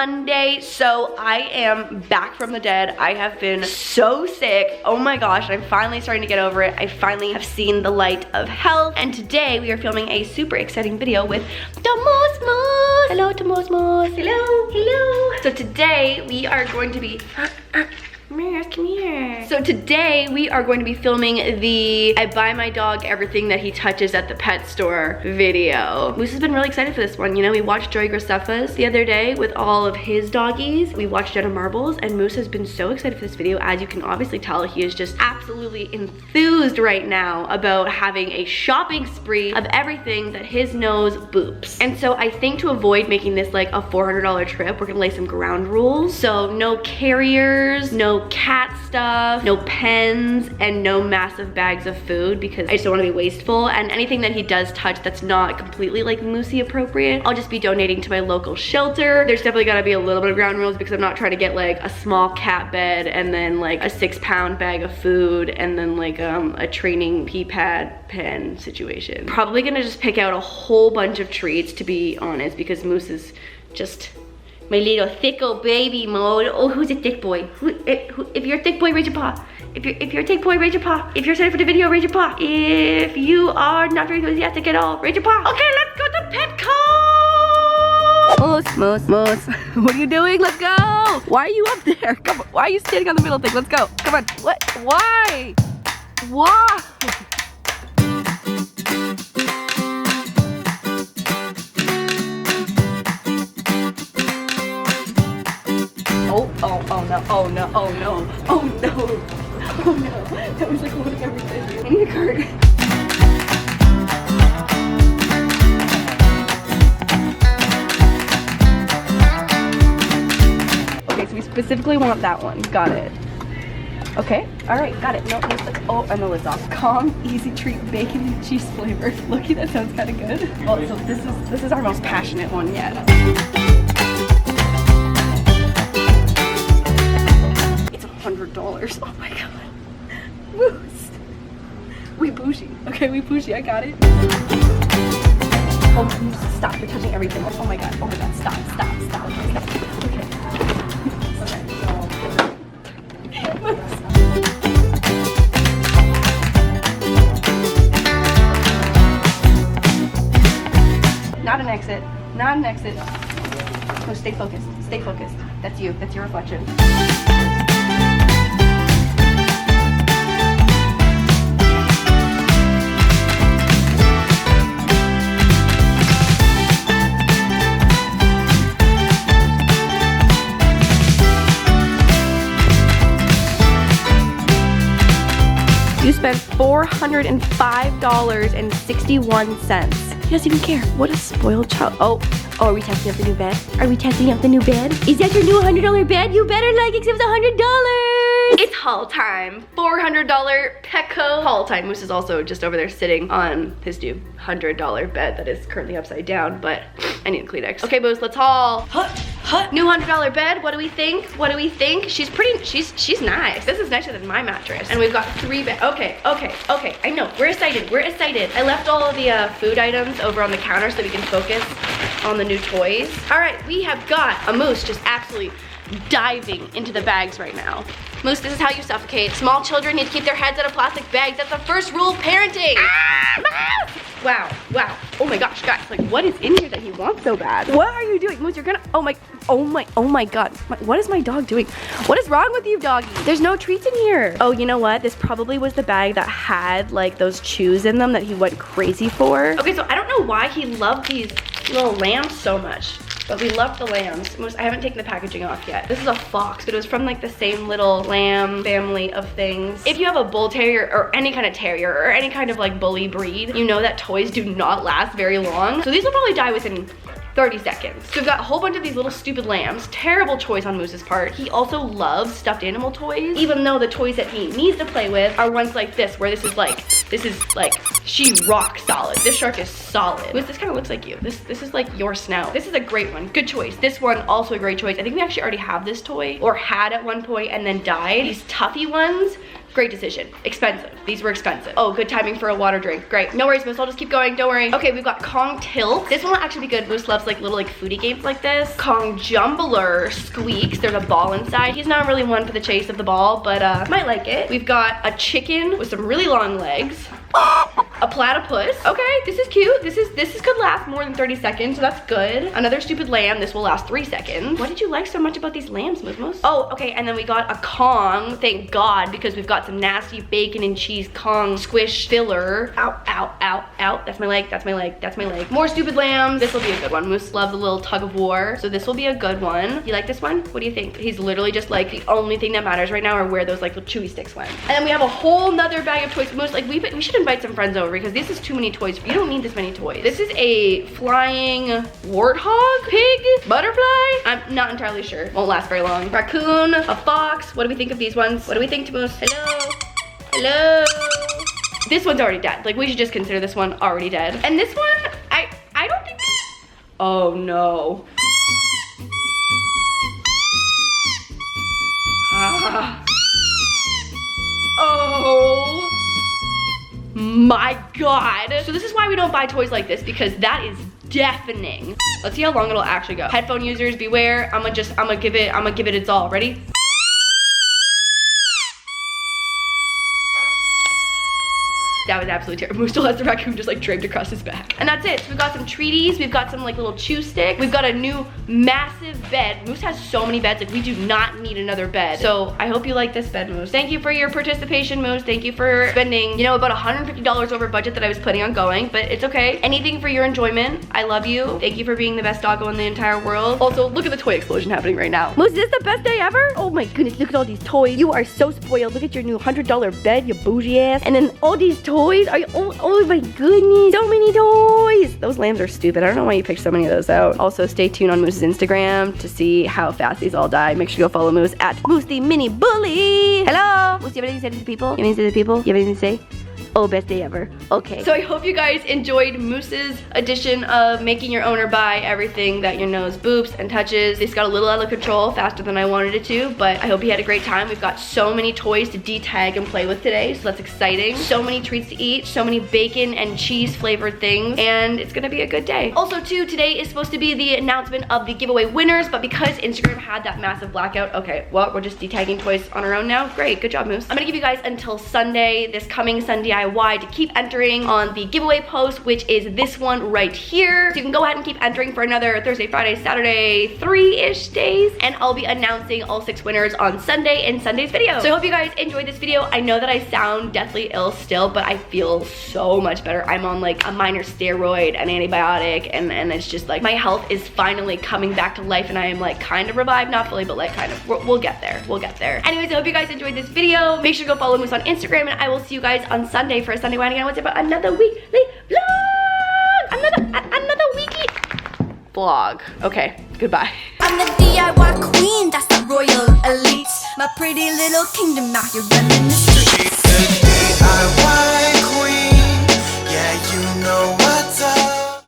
Monday, so I am back from the dead. I have been so sick. Oh my gosh, I'm finally starting to get over it. I finally have seen the light of health, and today we are filming a super exciting video with the Moose Moose. Hello to Moose Moose. Hello, hello. So today we are going to be Moose, come here. So today we are going to be filming the I buy my dog everything that he touches at the pet store video. Moose has been really excited for this one. You know, we watched Joey Graceffa's the other day with all of his doggies. We watched Jenna Marbles, and Moose has been so excited for this video. As you can obviously tell, he is just absolutely enthused right now about having a shopping spree of everything that his nose boops. And so I think to avoid making this like a $400 trip, we're gonna lay some ground rules. So no carriers, no cat stuff, no pens, and no massive bags of food, because I just don't want to be wasteful. And anything that he does touch that's not completely like Moosey appropriate, I'll just be donating to my local shelter. There's definitely got to be a little bit of ground rules, because I'm not trying to get like a small cat bed and then like a 6-pound bag of food and then like a training pee pad pen situation. Probably gonna just pick out a whole bunch of treats, to be honest, because Moose is just my little thick old baby mode. Oh, who's a thick boy? If you're a thick boy, raise your paw. If you're a thick boy, raise your paw. If you're excited for the video, raise your paw. If you are not very enthusiastic at all, raise your paw. Okay, let's go to Petco. Moose, Moose, Moose. What are you doing? Let's go. Why are you up there? Come on. Why are you standing on the middle thing? Let's go. Come on. What? Why? Why? Oh no, oh no, oh no, oh no, oh no. That was like holding everything. I need a cart. Okay, so we specifically want that one. Got it. Okay, all right, got it. No, oh, and the lid's off. Calm, easy treat, bacon and cheese flavor. Looky, that sounds kind of good. Oh, so this is our most passionate one yet. $100. Oh my god. Moose. We bougie. Okay, we bougie. I got it. Oh, Moose, stop. You're touching everything. Oh my god. Oh my god. Stop. Stop. Stop. Okay. Okay. Moose. Not an exit. Not an exit. No, stay focused. Stay focused. That's you. That's your reflection. You spent $405.61. He doesn't even care. What a spoiled child. Oh, are we testing out the new bed? Are we testing out the new bed? Is that your new $100 bed? You better like it, 'cause it was $100. It's haul time. $400 Petco haul time. Moose is also just over there sitting on his new $100 bed that is currently upside down, but I need a Kleenex. Okay, Moose, let's haul. New $100 bed. What do we think? What do we think? She's nice. This is nicer than my mattress. And we've got 3 beds. Okay. I know. We're excited. We're excited. I left all of the food items over on the counter so we can focus on the new toys. All right, we have got a Moose just absolutely diving into the bags right now. Moose, this is how you suffocate. Small children need to keep their heads out of plastic bags. That's the first rule of parenting. Ah, wow. Oh my gosh, guys, like what is in here that he wants so bad? What are you doing? Moose, you're gonna, oh my god. What is my dog doing? What is wrong with you, doggy? There's no treats in here. Oh, you know what? This probably was the bag that had like those chews in them that he went crazy for. Okay, so I don't know why he loved these little lambs so much, but we love the lambs. I haven't taken the packaging off yet. This is a fox, but it was from like the same little lamb family of things. If you have a bull terrier or any kind of terrier or any kind of like bully breed, you know that toys do not last very long. So these will probably die within 30 seconds. So we've got a whole bunch of these little stupid lambs. Terrible choice on Moose's part. He also loves stuffed animal toys, even though the toys that he needs to play with are ones like this, where this is like She rock solid. This shark is solid. This kind of looks like you. This is like your snout. This is a great one. Good choice. This one, also a great choice. I think we actually already have this toy, or had at one point and then died. These Tuffy ones, great decision. Expensive. These were expensive. Oh, good timing for a water drink. Great. No worries, Moose. I'll just keep going. Don't worry. Okay, we've got Kong Tilt. This one will actually be good. Moose loves like little like foodie games like this. Kong Jumbler Squeaks. There's a ball inside. He's not really one for the chase of the ball, but might like it. We've got a chicken with some really long legs. A platypus. Okay, this is cute. This could last more than 30 seconds, so that's good. Another stupid lamb. This will last 3 seconds. What did you like so much about these lambs, Moose? Oh, okay, and then we got a Kong. Thank God, because we've got some nasty bacon and cheese Kong squish filler. Ow, ow, ow, ow. That's my leg, that's my leg, that's my leg. More stupid lambs. This will be a good one. Moose loves a little tug of war, so this will be a good one. You like this one? What do you think? He's literally just like, the only thing that matters right now are where those like little chewy sticks went. And then we have a whole nother bag of toys. Moose, like we should invite some friends over because this is too many toys. You don't need this many toys. This is a flying warthog, pig, butterfly. I'm not entirely sure. Won't last very long. Raccoon, a fox. What do we think of these ones? What do we think, Moose? Hello? Hello? This one's already dead. Like we should just consider this one already dead. And this one, I don't think. Oh no. Oh my God. So this is why we don't buy toys like this, because that is deafening. Let's see how long it'll actually go. Headphone users, beware. I'm gonna give it its all. Ready? That was absolutely terrible. Moose still has the raccoon just like draped across his back. And that's it. So we've got some treaties. We've got some like little chew sticks. We've got a new massive bed. Moose has so many beds. Like we do not need another bed. So I hope you like this bed, Moose. Thank you for your participation, Moose. Thank you for spending, you know, about $150 over budget that I was planning on going, but it's okay. Anything for your enjoyment. I love you. Thank you for being the best doggo in the entire world. Also, look at the toy explosion happening right now. Moose, is this the best day ever? Oh my goodness, look at all these toys. You are so spoiled. Look at your new $100 bed, you bougie ass. And then all these toys. Are you, oh my goodness, so many toys. Those lambs are stupid. I don't know why you picked so many of those out. Also, stay tuned on Moose's Instagram to see how fast these all die. Make sure you go follow Moose at Moose the Mini Bully. Hello. Moose, you have anything to say to the people? You have anything to say to the people? You have anything to say? Oh, best day ever. Okay. So I hope you guys enjoyed Moose's edition of making your owner buy everything that your nose boops and touches. This got a little out of control, faster than I wanted it to, but I hope you had a great time. We've got so many toys to detag and play with today, so that's exciting. So many treats to eat, so many bacon and cheese flavored things, and it's gonna be a good day. Also too, today is supposed to be the announcement of the giveaway winners, but because Instagram had that massive blackout, okay, well, we're just detagging toys on our own now. Great, good job, Moose. I'm gonna give you guys until Sunday, this coming Sunday, to keep entering on the giveaway post, which is this one right here. So you can go ahead and keep entering for another Thursday, Friday, Saturday, 3-ish days, and I'll be announcing all 6 winners on Sunday in Sunday's video. So I hope you guys enjoyed this video. I know that I sound deathly ill still, but I feel so much better. I'm on like a minor steroid, an antibiotic, and it's just like my health is finally coming back to life, and I am like kind of revived, not fully, but like kind of. We'll get there. We'll get there. Anyways, I hope you guys enjoyed this video. Make sure to go follow Moose on Instagram, and I will see you guys on Sunday for a Sunday Wine again. What's about another weekly vlog? Another weekly vlog. Okay, goodbye. I'm the DIY queen, that's the royal elite. My pretty little kingdom out here running the streets.